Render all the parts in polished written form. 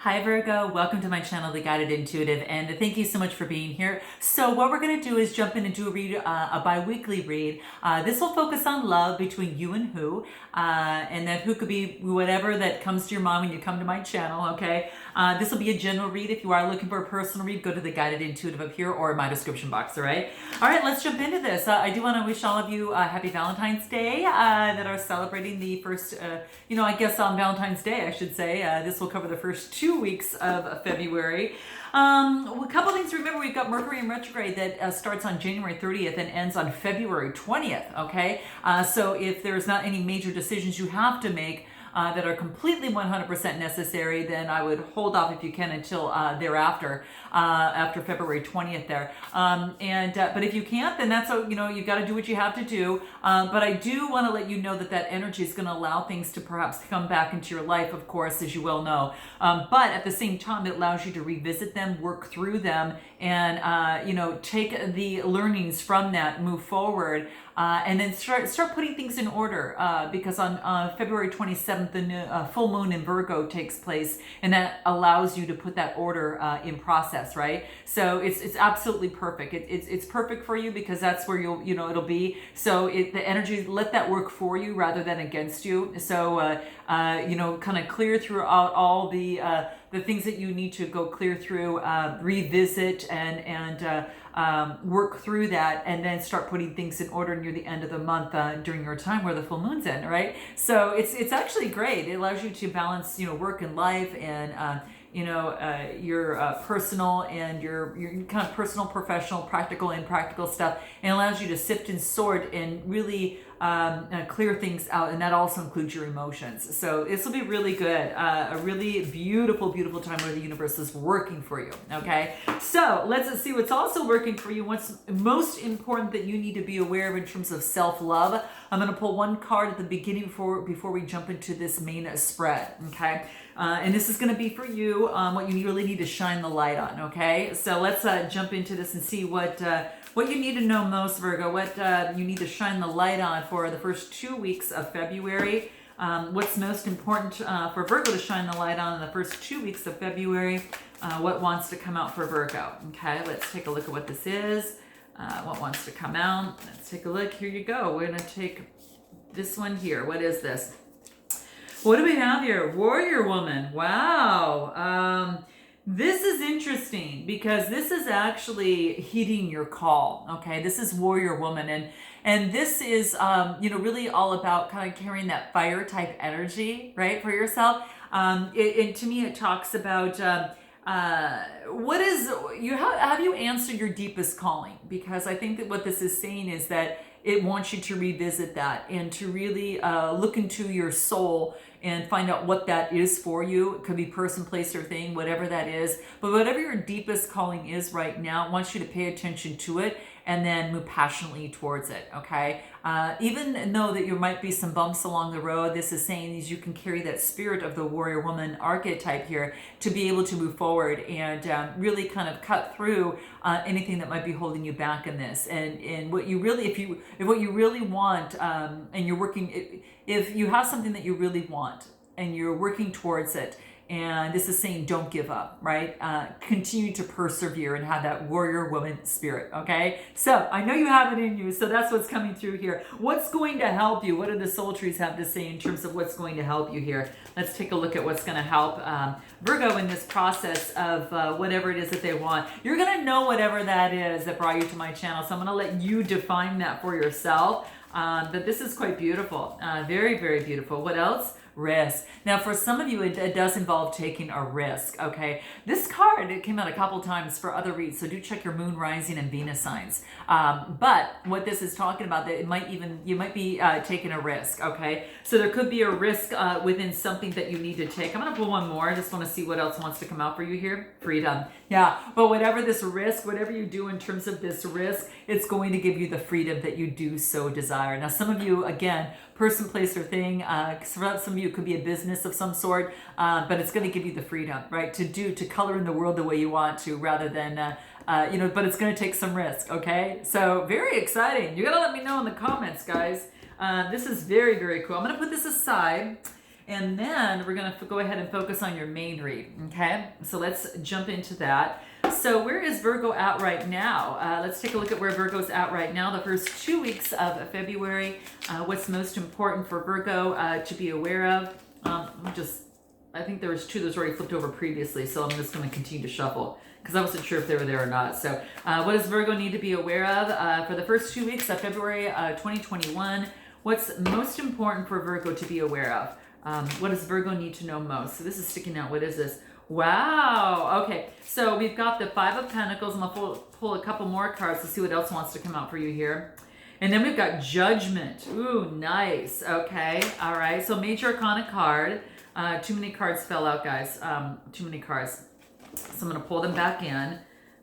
Hi Virgo, welcome to my channel, The Guided Intuitive, and thank you so much for being here. So what we're going to do is jump in and do a bi-weekly read. This will focus on love between you and who, and that who could be whatever that comes to your mind when you come to my channel, okay? This will be a general read. If you are looking for a personal read, go to The Guided Intuitive up here or in my description box, all right? All right, let's jump into this. I do want to wish all of you a happy Valentine's Day that are celebrating the first, I guess on Valentine's Day, I should say. This will cover the first 2 weeks of February. A couple things to remember. We've got Mercury in retrograde that starts on January 30th and ends on February 20th, okay? So if there's not any major decisions you have to make that are completely 100% necessary, then I would hold off if you can until thereafter, after February 20th there. But if you can't, then that's, you've got to do what you have to do. But I do want to let you know that that energy is going to allow things to perhaps come back into your life, of course, as you well know. But at the same time, it allows you to revisit them, work through them, and, take the learnings from that, move forward. And then start putting things in order, because on February 27th, the full moon in Virgo takes place, and that allows you to put that order in process, right? So it's absolutely perfect. It's perfect for you because that's where it'll be. So the energy, let that work for you rather than against you. So kind of clear throughout all the things that you need to go clear through, revisit and work through that, and then start putting things in order near the end of the month during your time where the full moon's in, right? So it's actually great. It allows you to balance, work and life, and your personal and your kind of personal, professional, practical, and impractical stuff, and allows you to sift and sort and really clear things out, and that also includes your emotions. So this will be really good, a really beautiful, beautiful time where the universe is working for you, okay? So let's see what's also working for you, what's most important that you need to be aware of in terms of self-love. I'm going to pull one card at the beginning before we jump into this main spread, okay? And this is going to be for you, what you really need to shine the light on, okay? So let's jump into this and see what you need to know most, Virgo, what you need to shine the light on for the first 2 weeks of February. What's most important for Virgo to shine the light on in the first 2 weeks of February. What wants to come out for Virgo. Okay, let's take a look at what this is. What wants to come out. Let's take a look. Here you go. We're going to take this one here. What is this? What do we have here? Warrior woman. Wow. This is interesting because this is actually heeding your call. Okay, this is warrior woman, and this is really all about kind of carrying that fire type energy, right, for yourself. And to me, it talks about what is have you answered your deepest calling? Because I think that what this is saying is that it wants you to revisit that and to really look into your soul and find out what that is for you. It could be person, place, or thing, whatever that is. But whatever your deepest calling is right now, it wants you to pay attention to it and then move passionately towards it, okay? Even though that there might be some bumps along the road, this is saying is you can carry that spirit of the warrior woman archetype here to be able to move forward and really kind of cut through anything that might be holding you back in this. And what you really, if what you really want, and you're working, if you have something that you really want and you're working towards it, and this is saying don't give up, right? Continue to persevere and have that warrior woman spirit, okay? So I know you have it in you, so that's what's coming through here. What's going to help you? What do the soul trees have to say in terms of what's going to help you here? Let's take a look at what's going to help Virgo in this process of whatever it is that they want. You're going to know whatever that is that brought you to my channel, so I'm going to let you define that for yourself. But this is quite beautiful, very, very beautiful. What else? Risk. Now, for some of you, it does involve taking a risk, okay? This card, it came out a couple times for other reads, so do check your moon, rising, and Venus signs. But what this is talking about, that you might be taking a risk, okay? So there could be a risk within something that you need to take. I'm going to pull one more. I just want to see what else wants to come out for you here. Freedom. Yeah, but whatever this risk, whatever you do in terms of this risk, it's going to give you the freedom that you do so desire. Now, some of you, again, person, place, or thing. For some of you, it could be a business of some sort, but it's going to give you the freedom, right, to color in the world the way you want to, rather than, but it's going to take some risk, okay? So very exciting. You got to let me know in the comments, guys. This is very, very cool. I'm going to put this aside, and then we're going to go ahead and focus on your main read. Okay, so let's jump into that. So where is Virgo at right now? Let's take a look at where Virgo's at right now. The first 2 weeks of February. What's most important for Virgo to be aware of? I think there was 2 that was already flipped over previously, so I'm just going to continue to shuffle because I wasn't sure if they were there or not. So what does Virgo need to be aware of for the first 2 weeks of February 2021? What's most important for Virgo to be aware of? What does Virgo need to know most? So this is sticking out. What is this? Wow. Okay. So we've got the 5 of Pentacles. I'm going to pull a couple more cards to see what else wants to come out for you here. And then we've got Judgment. Ooh, nice. Okay. All right. So Major Arcana card. Too many cards fell out, guys. Too many cards. So I'm going to pull them back in.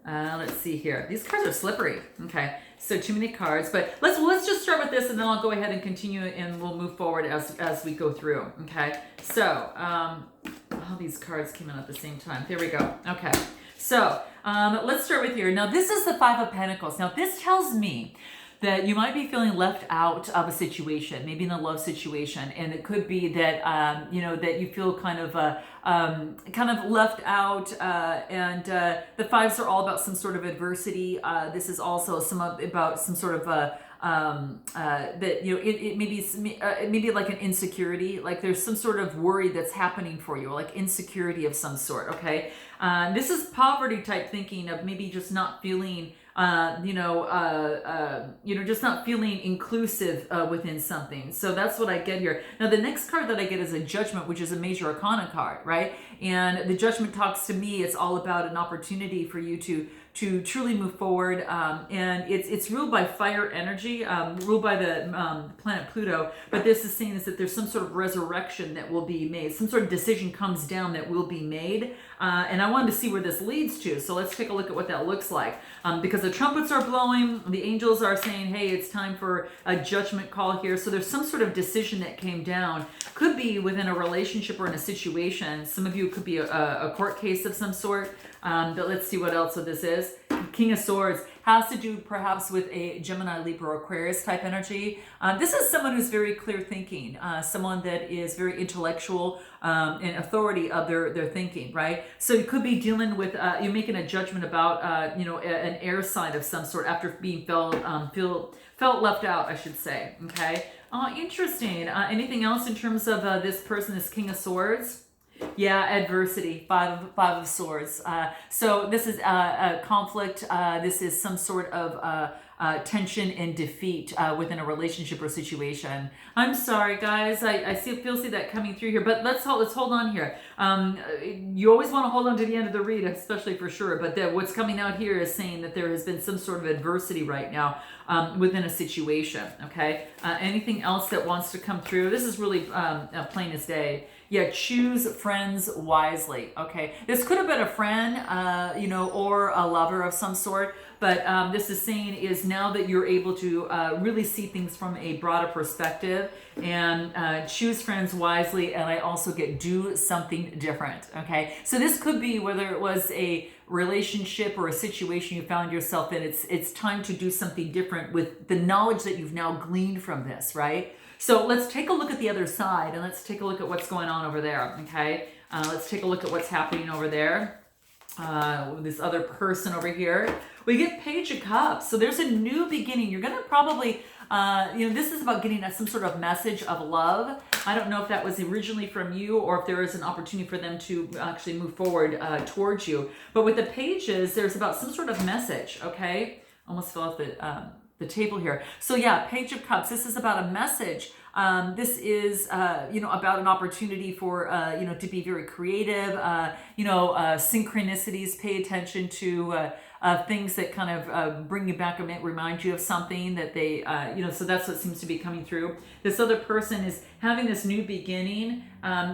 Let's see here. These cards are slippery. Okay. So too many cards, but let's just start with this, and then I'll go ahead and continue, and we'll move forward as we go through. Okay. So all these cards came in at the same time. There we go. Okay. So let's start with here. Now this is the 5 of Pentacles. Now this tells me that you might be feeling left out of a situation, maybe in a love situation, and it could be that that you feel kind of left out. And the 5s are all about some sort of adversity. This is also about some sort of that it maybe like an insecurity, like there's some sort of worry that's happening for you, like insecurity of some sort. Okay, this is poverty type thinking of maybe just not feeling. Just not feeling inclusive within something. So that's what I get here. Now, the next card that I get is a Judgment, which is a Major Arcana card, right? And the Judgment talks to me, it's all about an opportunity for you to truly move forward. And it's ruled by fire energy, ruled by the planet Pluto. But this is saying is that there's some sort of resurrection that will be made. Some sort of decision comes down that will be made. And I wanted to see where this leads to. So let's take a look at what that looks like. Because the trumpets are blowing, the angels are saying, hey, it's time for a judgment call here. So there's some sort of decision that came down. Could be within a relationship or in a situation. Some of you could be a court case of some sort. But let's see what else this is. King of Swords has to do perhaps with a Gemini, Libra, Aquarius type energy. This is someone who's very clear thinking, someone that is very intellectual and authority of their thinking, right? So you could be dealing with, you're making a judgment about, an air sign of some sort after being felt left out, I should say, okay? Interesting. Anything else in terms of this person, this King of Swords? Yeah, adversity, 5 of Swords. So this is a conflict. This is some sort of tension and defeat within a relationship or situation. I'm sorry, guys. I see that coming through here, but let's hold on here. You always want to hold on to the end of the read, especially for sure. But what's coming out here is saying that there has been some sort of adversity right now within a situation. Okay. Anything else that wants to come through? This is really plain as day. Yeah, choose friends wisely. Okay, this could have been a friend, or a lover of some sort. But this is saying is now that you're able to really see things from a broader perspective and choose friends wisely. And I also get do something different. Okay, so this could be whether it was a relationship or a situation you found yourself in. It's time to do something different with the knowledge that you've now gleaned from this, right? So let's take a look at the other side, and let's take a look at what's going on over there, okay? Let's take a look at what's happening over there. This other person over here. We get Page of Cups. So there's a new beginning. You're going to probably, this is about getting some sort of message of love. I don't know if that was originally from you or if there is an opportunity for them to actually move forward towards you. But with the pages, there's about some sort of message, okay? Almost fell off the table here. So yeah, Page of Cups. This is about a message. This is, about an opportunity for, to be very creative, synchronicities, pay attention to things that kind of bring you back and remind you of something that they, so that's what seems to be coming through. This other person is having this new beginning.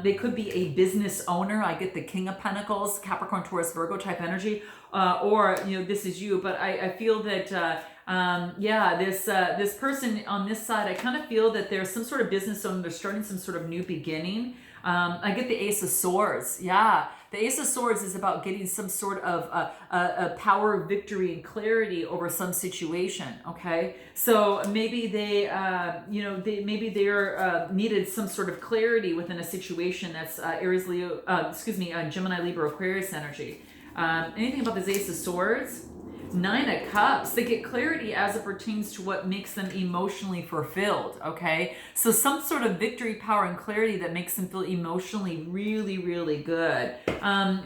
They could be a business owner. I get the King of Pentacles, Capricorn, Taurus, Virgo type energy, or, this is you. But I feel that, this person on this side, I kind of feel that there's some sort of business owner. They're starting some sort of new beginning. I get the Ace of Swords. Yeah, the Ace of Swords is about getting some sort of a power, victory, and clarity over some situation. Okay, so maybe they, maybe they're needed some sort of clarity within a situation that's Aries, Leo, Gemini, Libra, Aquarius energy. Anything about this Ace of Swords? Nine of Cups. They get clarity as it pertains to what makes them emotionally fulfilled, okay? So some sort of victory, power, and clarity that makes them feel emotionally really, really good.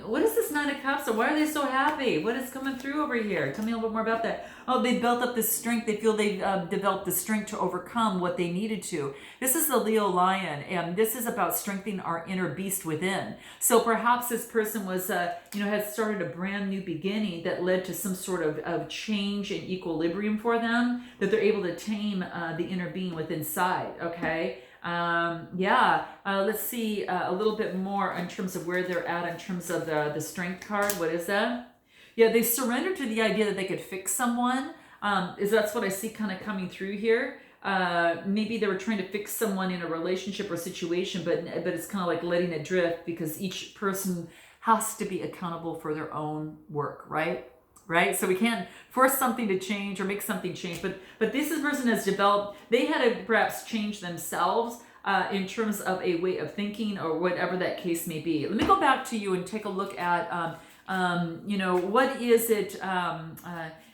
What is this Nine of Cups? Or why are they so happy? What is coming through over here? Tell me a little bit more about that. Oh, they built up this strength. They feel they've developed the strength to overcome what they needed to. This is the Leo Lion, and this is about strengthening our inner beast within. So perhaps this person was, had started a brand new beginning that led to some sort of change and equilibrium for them, that they're able to tame the inner being within inside, okay? Let's see a little bit more in terms of where they're at in terms of the strength card. What is that? Yeah, they surrendered to the idea that they could fix someone. That's what I see kind of coming through here. Maybe they were trying to fix someone in a relationship or situation, but it's kind of like letting it drift because each person has to be accountable for their own work, right? Right? So we can't force something to change or make something change. But this person has developed, they had to perhaps change themselves in terms of a way of thinking or whatever that case may be. Let me go back to you and take a look at, what is it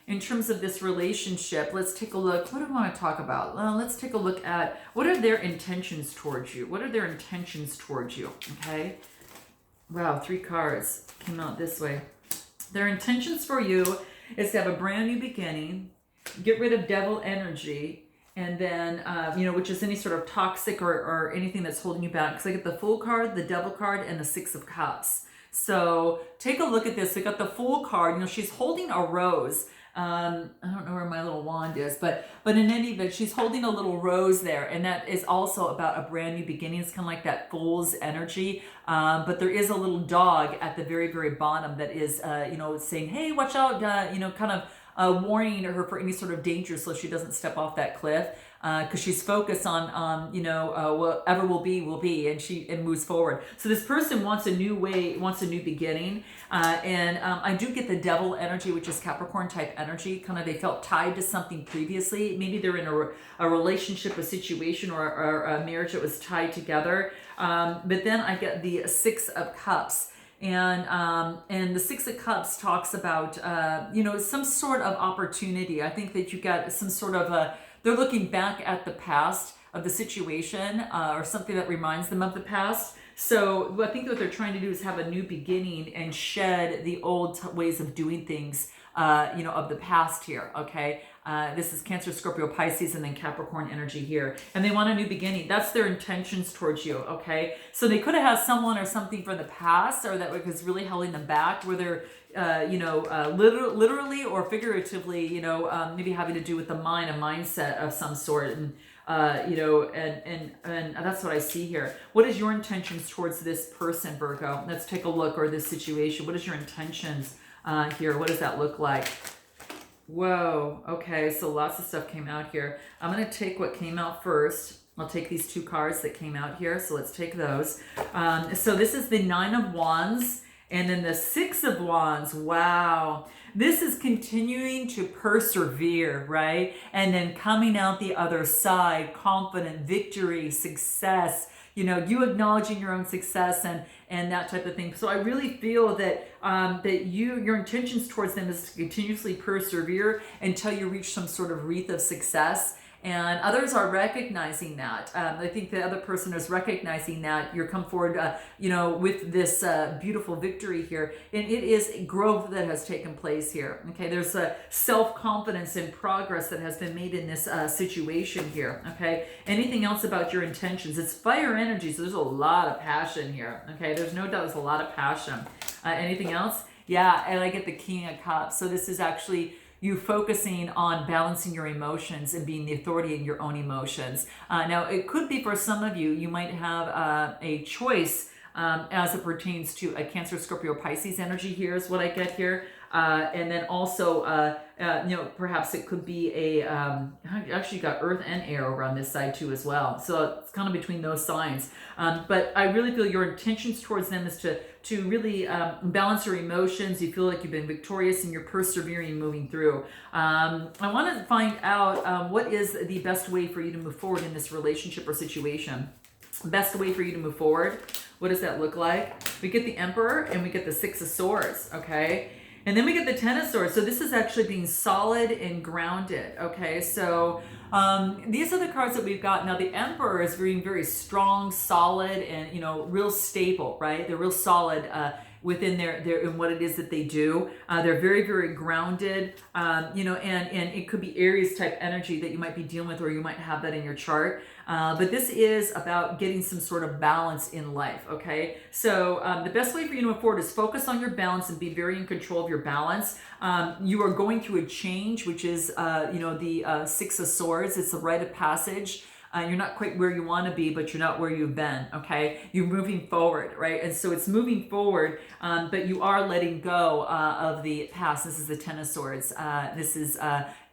in terms of this relationship. Let's take a look. What do I want to talk about? Well, let's take a look at what are their intentions towards you? What are their intentions towards you? Okay. Wow, 3 cards came out this way. Their intentions for you is to have a brand new beginning, get rid of devil energy, and then, which is any sort of toxic or anything that's holding you back. Because I get the Fool card, the Devil card, and the 6 of Cups. So take a look at this. We got the Fool card. She's holding a rose. I don't know where my little wand is, but in any event, she's holding a little rose there, and that is also about a brand new beginning. It's kind of like that Fool's energy, but there is a little dog at the very, very bottom that is, saying, "Hey, watch out!" Kind of warning her for any sort of danger, so she doesn't step off that cliff. Because she's focused on, whatever will be, and moves forward. So this person wants a new way, wants a new beginning, and I do get the Devil energy, which is Capricorn type energy. Kind of they felt tied to something previously. Maybe they're in a relationship, a situation, or a marriage that was tied together. But then I get the 6 of Cups. And the 6 of Cups talks about, some sort of opportunity. I think that you got some sort of they're looking back at the past of the situation or something that reminds them of the past. So I think what they're trying to do is have a new beginning and shed the old ways of doing things, of the past here, okay? This is Cancer, Scorpio, Pisces, and then Capricorn energy here. And they want a new beginning. That's their intentions towards you, okay? So they could have had someone or something from the past or that was really holding them back, where they're, literally or figuratively, maybe having to do with the mind, a mindset of some sort. And, and that's what I see here. What is your intentions towards this person, Virgo? Let's take a look, or this situation. What is your intentions here? What does that look like? Whoa. Okay. So lots of stuff came out here. I'm going to take what came out first. I'll take these 2 cards that came out here. So let's take those. So this is the 9 of Wands and then the 6 of Wands. Wow. This is continuing to persevere, right? And then coming out the other side, confident, victory, success, you acknowledging your own success and that type of thing. So I really feel that your intentions towards them is to continuously persevere until you reach some sort of wreath of success. And others are recognizing that. I think the other person is recognizing that you're come forward, with this beautiful victory here. And it is growth that has taken place here. Okay, there's a self-confidence and progress that has been made in this situation here. Okay, anything else about your intentions? It's fire energy, so there's a lot of passion here. Okay, there's no doubt there's a lot of passion. Anything else? Yeah, and I get the King of Cups. So this is actually you focusing on balancing your emotions and being the authority in your own emotions. Now, it could be for some of you, you might have a choice as it pertains to a Cancer, Scorpio, Pisces energy. Here's what I get here. And then also, perhaps it could be actually you got earth and air over on this side too as well. So it's kind of between those signs. But I really feel your intentions towards them is to really balance your emotions. You feel like you've been victorious and you're persevering, moving through. I want to find out what is the best way for you to move forward in this relationship or situation. Best way for you to move forward. What does that look like? We get the Emperor and we get the Six of Swords, okay? And then we get the Ten of Swords. So this is actually being solid and grounded, okay? So these are the cards that we've got. Now the Emperor is being very strong, solid, and, real stable, right? They're real solid within their in what it is that they do. They're very, very grounded, and it could be Aries type energy that you might be dealing with, or you might have that in your chart. But this is about getting some sort of balance in life, okay? So the best way for you to move forward is focus on your balance and be very in control of your balance. You are going through a change, which is, the Six of Swords. It's a rite of passage. You're not quite where you want to be, but you're not where you've been, okay? You're moving forward, right? And so it's moving forward, but you are letting go of the past. This is the Ten of Swords. This is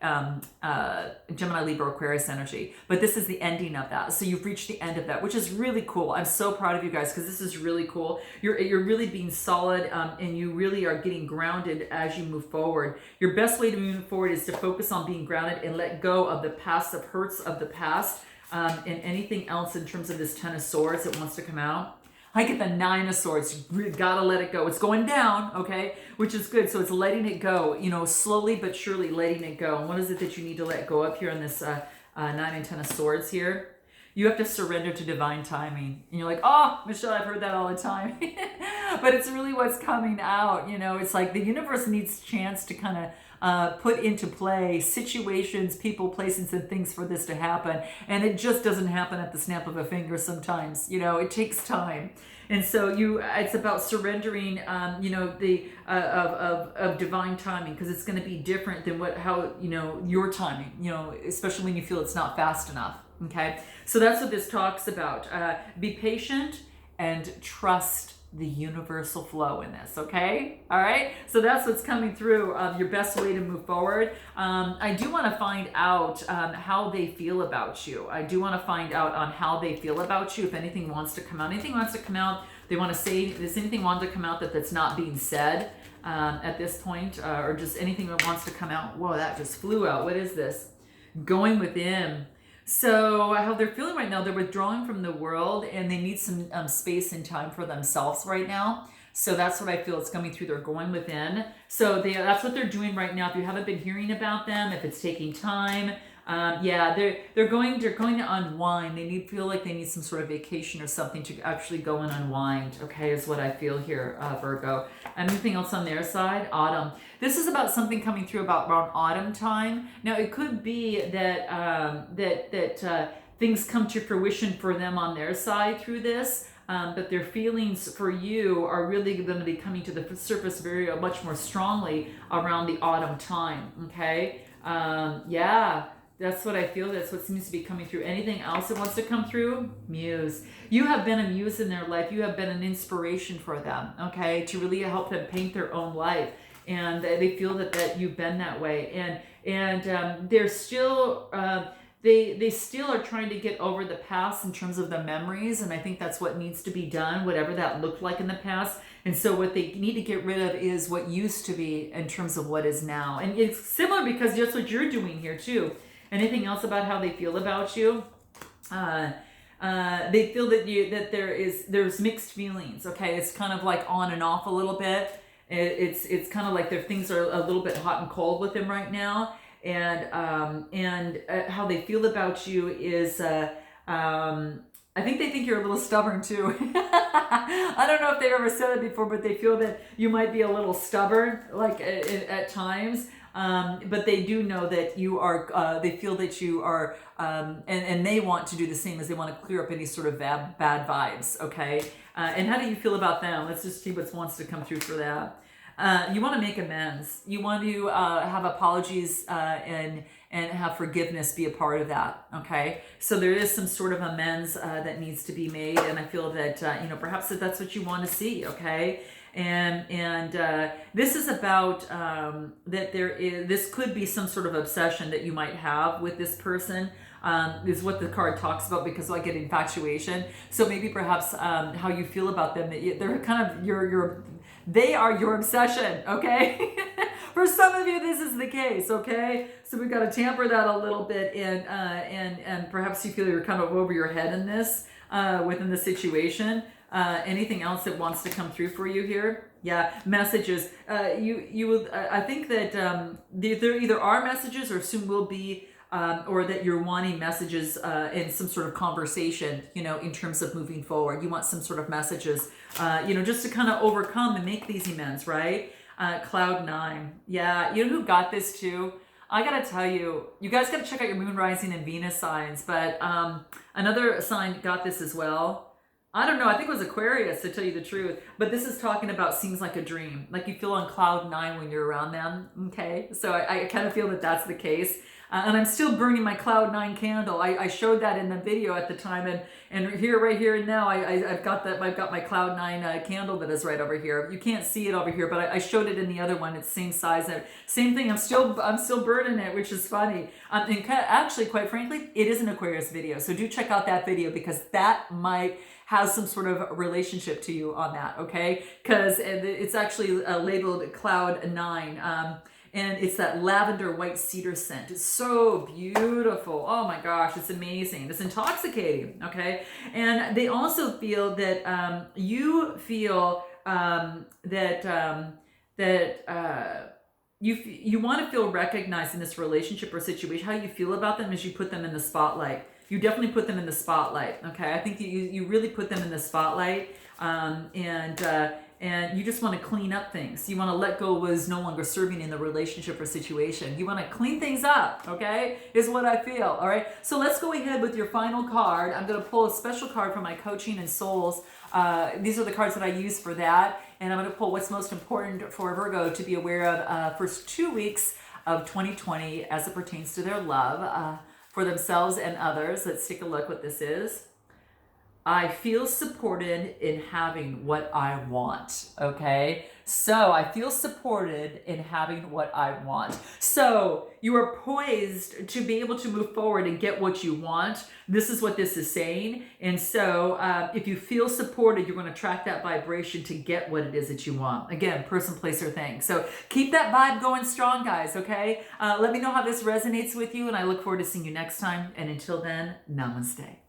Gemini, Libra, Aquarius energy. But this is the ending of that. So you've reached the end of that, which is really cool. I'm so proud of you guys because this is really cool. You're really being solid, and you really are getting grounded as you move forward. Your best way to move forward is to focus on being grounded and let go of the past, of hurts of the past. And anything else in terms of this Ten of Swords that wants to come out. I get the Nine of Swords. You gotta let it go. It's going down, okay? Which is good. So it's letting it go, slowly but surely letting it go. And what is it that you need to let go of here on this 9 and 10 of Swords here? You have to surrender to divine timing. And you're like, oh, Michelle, I've heard that all the time. But it's really what's coming out. It's like the universe needs a chance to kind of put into play situations, people, places, and things for this to happen. And it just doesn't happen at the snap of a finger sometimes. It takes time. And so it's about surrendering, of divine timing, because it's going to be different than your timing, especially when you feel it's not fast enough. Okay. So that's what this talks about. Be patient and trust the universal flow in this, okay? All right, so that's what's coming through, your best way to move forward. I do want to find out how they feel about you. I do want to find out on how they feel about you. If anything wants to come out, they want to say, does anything want to come out that's not being said at this point, or just anything that wants to come out? Whoa, that just flew out. What is this? Going within. So how they're feeling right now, they're withdrawing from the world and they need some space and time for themselves right now. So that's what I feel is coming through. They're going within. So that's what they're doing right now. If you haven't been hearing about them, if it's taking time, they're going to unwind. They feel like they need some sort of vacation or something to actually go and unwind. Okay, is what I feel here, Virgo. Anything else on their side? Autumn. This is about something coming through about around autumn time. Now it could be that things come to fruition for them on their side through this. But their feelings for you are really going to be coming to the surface very much more strongly around the autumn time. Okay, that's what I feel. That's what seems to be coming through. Anything else that wants to come through? Muse. You have been a muse in their life. You have been an inspiration for them, okay, to really help them paint their own life. And they feel that you've been that way. And they're still... They still are trying to get over the past in terms of the memories, and I think that's what needs to be done, whatever that looked like in the past. And so what they need to get rid of is what used to be in terms of what is now. And it's similar because that's what you're doing here too. Anything else about how they feel about you? They feel that there's mixed feelings. Okay, it's kind of like on and off a little bit. It's kind of like their things are a little bit hot and cold with them right now. And how they feel about you is, I think they think you're a little stubborn too. I don't know if they've ever said it before, but they feel that you might be a little stubborn, like at times. But they do know that you are, they feel that you are, and they want to do the same, as they want to clear up any sort of bad vibes, okay? And how do you feel about them? Let's just see what wants to come through for that. You want to make amends. You want to have apologies and have forgiveness be a part of that. Okay, so there is some sort of amends that needs to be made, and I feel that perhaps that's what you want to see. Okay, And this is about that this could be some sort of obsession that you might have with this person. Is what the card talks about, because I get infatuation. So maybe perhaps how you feel about them, they're kind of they are your obsession, okay? For some of you, this is the case, okay? So we've got to tamper that a little bit, and perhaps you feel you're kind of over your head in this, within the situation. Anything else that wants to come through for you here? Yeah, messages. I think that there either are messages or soon will be, or that you're wanting messages in some sort of conversation, in terms of moving forward. You want some sort of messages, just to kind of overcome and make these amends, right? Cloud 9. Yeah, you know who got this too? I gotta tell you, you guys gotta check out your moon, rising, and Venus signs, but another sign got this as well. I don't know, I think it was Aquarius, to tell you the truth, but this is talking about seems like a dream, like you feel on cloud 9 when you're around them, okay? So I kind of feel that that's the case. And I'm still burning my cloud 9 candle. I showed that in the video at the time, and here, right here and now, I've got my cloud 9 candle that is right over here. You can't see it over here, but I showed it in the other one. It's same size, same thing. I'm still burning it, which is funny. And actually, quite frankly, it is an Aquarius video, so do check out that video, because that might have some sort of relationship to you on that, okay? Because it's actually labeled cloud 9. And it's that lavender white cedar scent. It's so beautiful. Oh my gosh, it's amazing. It's intoxicating, okay? And they also feel that you feel you want to feel recognized in this relationship or situation. How you feel about them is you put them in the spotlight. You definitely put them in the spotlight, okay? I think you really put them in the spotlight, and you just want to clean up things. You want to let go what is no longer serving in the relationship or situation. You want to clean things up, okay? Is what I feel, all right? So let's go ahead with your final card. I'm going to pull a special card from my coaching and souls. These are the cards that I use for that. And I'm going to pull what's most important for Virgo to be aware of first 2 weeks of 2020 as it pertains to their love for themselves and others. Let's take a look what this is. I feel supported in having what I want, okay? So I feel supported in having what I want. So you are poised to be able to move forward and get what you want. This is what this is saying. And so if you feel supported, you're going to attract that vibration to get what it is that you want. Again, person, place, or thing. So keep that vibe going strong, guys, okay? Let me know how this resonates with you, and I look forward to seeing you next time. And until then, namaste.